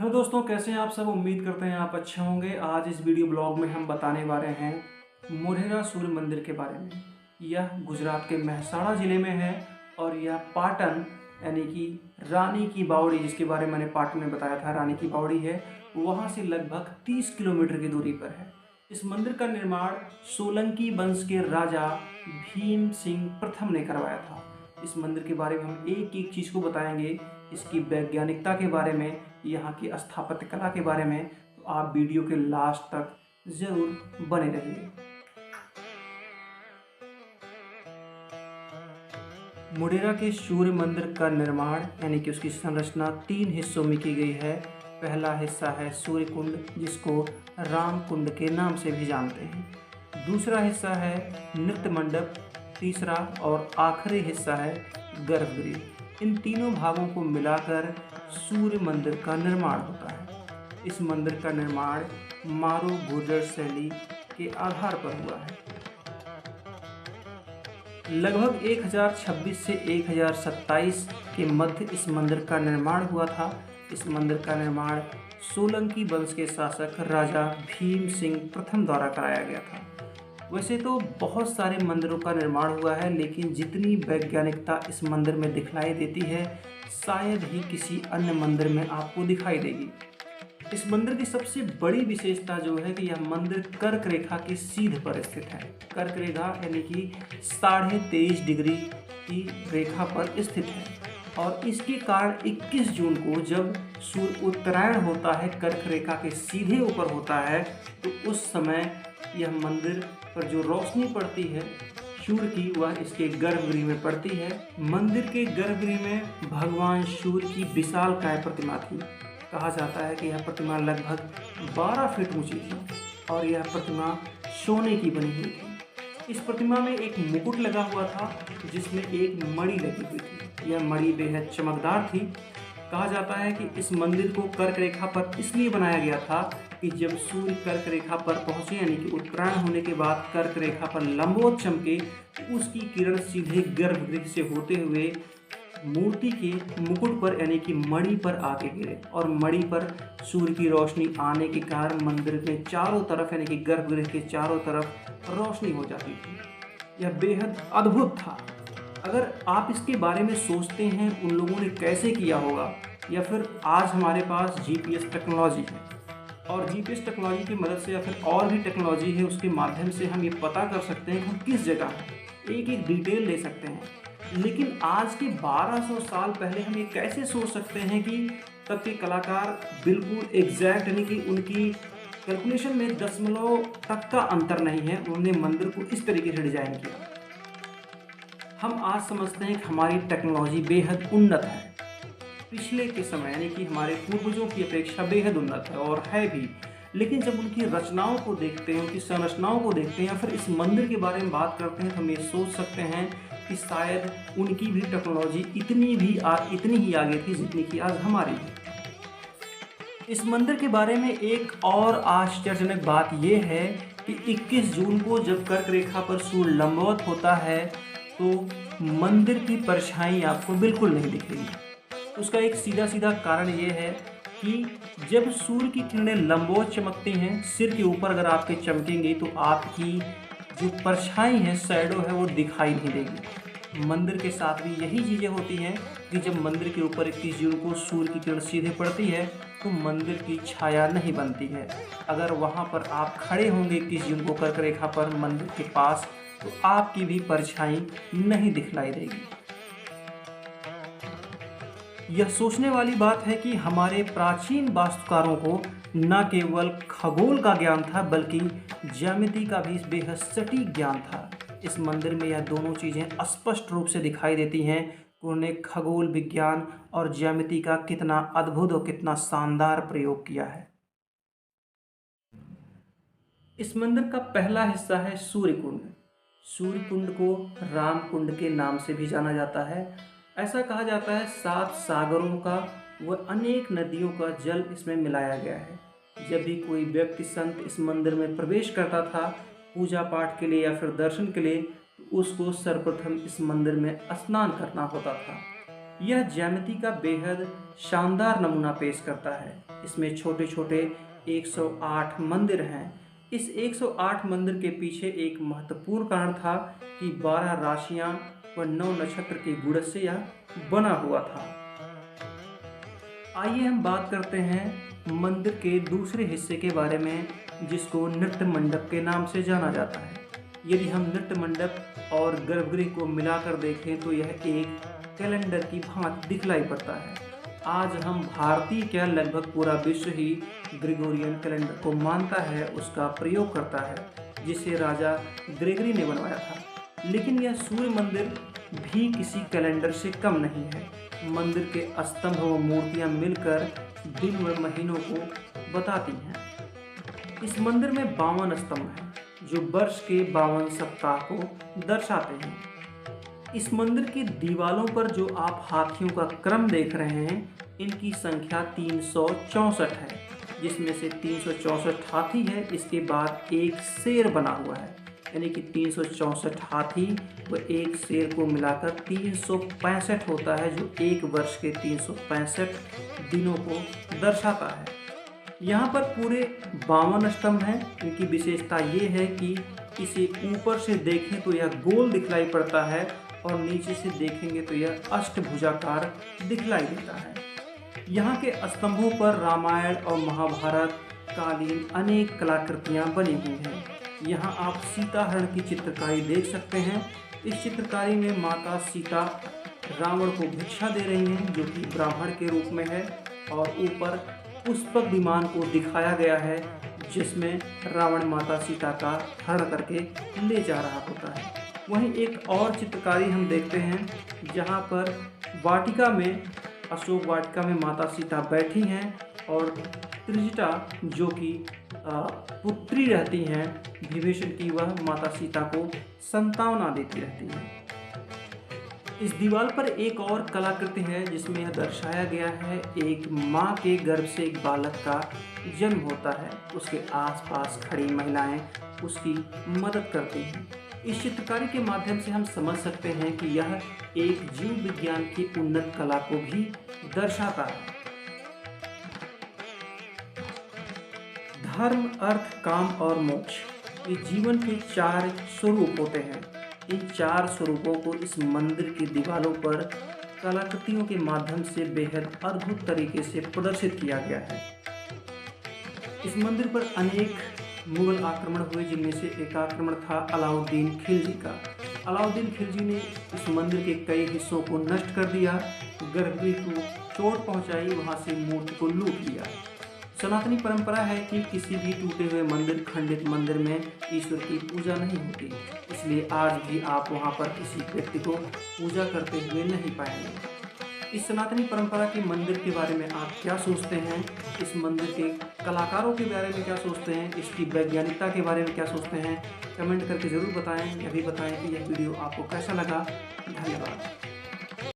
Hello दोस्तों, कैसे हैं आप सब। उम्मीद करते हैं आप अच्छे होंगे। आज इस वीडियो ब्लॉग में हम बताने वाले हैं मोढेरा सूर्य मंदिर के बारे में। यह गुजरात के मेहसाणा ज़िले में है और यह पाटन यानी कि रानी की बावड़ी, जिसके बारे में मैंने पार्ट में बताया था, रानी की बावड़ी है, वहाँ से लगभग 30 किलोमीटर की दूरी पर है। इस मंदिर का निर्माण सोलंकी वंश के राजा भीम सिंह प्रथम ने करवाया था। इस मंदिर के बारे में हम एक एक चीज़ को बताएंगे, इसकी वैज्ञानिकता के बारे में, यहाँ की स्थापत्य कला के बारे में। तो आप वीडियो के लास्ट तक ज़रूर बने रहिए। मोढेरा के सूर्य मंदिर का निर्माण यानी कि उसकी संरचना 3 हिस्सों में की गई है। पहला हिस्सा है सूर्य कुंड, जिसको राम कुंड के नाम से भी जानते हैं। दूसरा हिस्सा है नृत्य मंडप। तीसरा और आखिरी हिस्सा है गर्भगृह। इन तीनों भागों को मिलाकर सूर्य मंदिर का निर्माण होता है। इस मंदिर का निर्माण मारू गुर्जर शैली के आधार पर हुआ है। लगभग 1026 से 1027 के मध्य इस मंदिर का निर्माण हुआ था। इस मंदिर का निर्माण सोलंकी वंश के शासक राजा भीम सिंह प्रथम द्वारा कराया गया था। वैसे तो बहुत सारे मंदिरों का निर्माण हुआ है, लेकिन जितनी वैज्ञानिकता इस मंदिर में दिखलाई देती है, शायद ही किसी अन्य मंदिर में आपको दिखाई देगी। इस मंदिर की सबसे बड़ी विशेषता जो है कि यह मंदिर कर्क रेखा के सीध पर स्थित है। कर्क रेखा यानी कि 23.5 डिग्री की रेखा पर स्थित है और इसके कारण 21 जून को जब सूर्य उत्तरायण होता है, कर्क रेखा के सीधे ऊपर होता है, तो उस समय यह मंदिर पर जो रोशनी पड़ती है सूर्य की, वह इसके गर्भगृह में पड़ती है। मंदिर के गर्भगृह में भगवान सूर्य की विशालकाय प्रतिमा थी। कहा जाता है कि यह प्रतिमा लगभग 12 फीट ऊंची थी और यह प्रतिमा सोने की बनी हुई थी। इस प्रतिमा में एक मुकुट लगा हुआ था जिसमें एक मणि लगी हुई थी। यह मणि बेहद चमकदार थी। कहा जाता है कि इस मंदिर को कर्क रेखा पर इसलिए बनाया गया था कि जब सूर्य कर्क रेखा पर पहुंचे, यानी कि उत्तरायण होने के बाद कर्क रेखा पर लंबवत चमके, तो उसकी किरण सीधे गर्भगृह से होते हुए मूर्ति के मुकुट पर यानी कि मणि पर आके गिरे और मणि पर सूर्य की रोशनी आने के कारण मंदिर में चारों तरफ यानी कि गर्भगृह के चारों तरफ रोशनी हो जाती थी। यह बेहद अद्भुत था। अगर आप इसके बारे में सोचते हैं उन लोगों ने कैसे किया होगा, या फिर आज हमारे पास जीपीएस टेक्नोलॉजी है और जीपीएस टेक्नोलॉजी की मदद से या फिर और भी टेक्नोलॉजी है, उसके माध्यम से हम ये पता कर सकते हैं कि हम किस जगह हैं, एक एक डिटेल ले सकते हैं। लेकिन आज के 1200 साल पहले हम ये कैसे सोच सकते हैं कि तब के कलाकार बिल्कुल एग्जैक्ट यानी कि उनकी कैलकुलेशन में दशमलव तक का अंतर नहीं है, उन्होंने मंदिर को इस तरीके से डिजाइन किया। हम आज समझते हैं कि हमारी टेक्नोलॉजी बेहद उन्नत है, पिछले के समय यानी कि हमारे पूर्वजों की अपेक्षा बेहद उन्नत है और है भी। लेकिन जब उनकी रचनाओं को देखते हैं, उनकी संरचनाओं को देखते हैं या फिर इस मंदिर के बारे में बात करते हैं, तो हम ये सोच सकते हैं कि शायद उनकी भी टेक्नोलॉजी इतनी ही आगे थी जितनी कि आज हमारी है। इस मंदिर के बारे में एक और आश्चर्यजनक बात यह है कि 21 जून को जब कर्क रेखा पर सूर्य लंबवत होता है तो मंदिर की परछाई आपको बिल्कुल नहीं दिखेगी। उसका एक सीधा सीधा कारण ये है कि जब सूर्य की किरणें लंबवत चमकती हैं, सिर के ऊपर अगर आपके चमकेंगी तो आपकी जो परछाई है, शैडो है, वो दिखाई नहीं देगी। मंदिर के साथ भी यही चीज़ें होती हैं कि जब मंदिर के ऊपर 21 जून को सूर्य की किरण सीधे पड़ती है तो मंदिर की छाया नहीं बनती है। अगर वहाँ पर आप खड़े होंगे 21 जून को कर्क रेखा पर मंदिर के पास, तो आपकी भी परछाई नहीं दिखलाई देगी। यह सोचने वाली बात है कि हमारे प्राचीन वास्तुकारों को न केवल खगोल का ज्ञान था बल्कि ज्यामिति का भी बेहद सटीक ज्ञान था। इस मंदिर में यह दोनों चीज़ें स्पष्ट रूप से दिखाई देती हैं कि उन्होंने खगोल विज्ञान और ज्यामिति का कितना अद्भुत और कितना शानदार प्रयोग किया है। इस मंदिर का पहला हिस्सा है सूर्य कुंड। सूर्य कुंड को राम कुंड के नाम से भी जाना जाता है। ऐसा कहा जाता है 7 सागरों का व अनेक नदियों का जल इसमें मिलाया गया है। जब भी कोई व्यक्ति संत इस मंदिर में प्रवेश करता था पूजा पाठ के लिए या फिर दर्शन के लिए, तो उसको सर्वप्रथम इस मंदिर में स्नान करना होता था। यह ज्यामिति का बेहद शानदार नमूना पेश करता है। इसमें छोटे छोटे 108 मंदिर हैं। इस 108 मंदिर के पीछे एक महत्वपूर्ण कारण था कि 12 राशियां व 9 नक्षत्र के गुण से यह बना हुआ था। आइए हम बात करते हैं मंदिर के दूसरे हिस्से के बारे में, जिसको नृत्य मंडप के नाम से जाना जाता है। यदि हम नृत्य मंडप और गर्भगृह को मिलाकर देखें तो यह एक कैलेंडर की भांति दिखलाई पड़ता है। आज हम भारतीय क्या लगभग पूरा विश्व ही ग्रेगोरियन कैलेंडर को मानता है, उसका प्रयोग करता है, जिसे राजा ग्रेगरी ने बनवाया था। लेकिन यह सूर्य मंदिर भी किसी कैलेंडर से कम नहीं है। मंदिर के स्तंभ व मूर्तियां मिलकर दिन व महीनों को बताती हैं। इस मंदिर में 52 स्तंभ हैं, जो वर्ष के 52 सप्ताह को दर्शाते हैं। इस मंदिर की दीवारों पर जो आप हाथियों का क्रम देख रहे हैं, इनकी संख्या 364 है, जिसमें से 364 हाथी है। इसके बाद एक शेर बना हुआ है, यानी कि 364 हाथी व एक शेर को मिलाकर 365 होता है, जो एक वर्ष के 365 दिनों को दर्शाता है। यहाँ पर पूरे 52 स्तंभ हैं। इनकी विशेषता ये है कि इसे ऊपर से देखें तो यह गोल दिखलाई पड़ता है और नीचे से देखेंगे तो यह अष्टभुजाकार दिखलाई देता है। यहाँ के स्तंभों पर रामायण और महाभारत कालीन अनेक कलाकृतियाँ बनी हुई हैं। यहाँ आप सीता हरण की चित्रकारी देख सकते हैं। इस चित्रकारी में माता सीता रावण को भिक्षा दे रही हैं, जो कि ब्राह्मण के रूप में है, और ऊपर पुष्पक विमान को दिखाया गया है, जिसमें रावण माता सीता का हरण करके ले जा रहा होता है। वहीं एक और चित्रकारी हम देखते हैं, जहाँ पर वाटिका में, अशोक वाटिका में माता सीता बैठी हैं और त्रिजटा, जो कि पुत्री रहती हैं विभीषण की, वह माता सीता को संतावना देती रहती हैं। इस दीवार पर एक और कलाकृति है, जिसमें यह दर्शाया गया है एक माँ के गर्भ से एक बालक का जन्म होता है। उसके आसपास खड़ी महिलाएं उसकी मदद करती हैं। इस चित्रकारी के माध्यम से हम समझ सकते हैं कि यह एक जीव विज्ञान की उन्नत कला को भी दर्शाता है। धर्म, अर्थ, काम और मोक्ष, ये जीवन के 4 स्वरूप होते हैं। इन 4 स्वरूपों को इस मंदिर की दीवारों पर कलाकृतियों के माध्यम से बेहद अद्भुत तरीके से प्रदर्शित किया गया है। इस मंदिर पर अनेक मुगल आक्रमण हुए, जिनमें से एक आक्रमण था अलाउद्दीन खिलजी का। अलाउद्दीन खिलजी ने इस मंदिर के कई हिस्सों को नष्ट कर दिया, गर्भगृह को चोट पहुंचाई, वहां से मूर्ति को लूट लिया। सनातनी परंपरा है कि किसी भी टूटे हुए मंदिर, खंडित मंदिर में ईश्वर की पूजा नहीं होती, इसलिए आज भी आप वहां पर किसी व्यक्ति को पूजा करते हुए नहीं पाएंगे। इस सनातनी परंपरा के मंदिर के बारे में आप क्या सोचते हैं? इस मंदिर के कलाकारों के बारे में क्या सोचते हैं? इसकी वैज्ञानिकता के बारे में क्या सोचते हैं? कमेंट करके ज़रूर बताएं। यह भी बताएं कि यह वीडियो आपको कैसा लगा। धन्यवाद।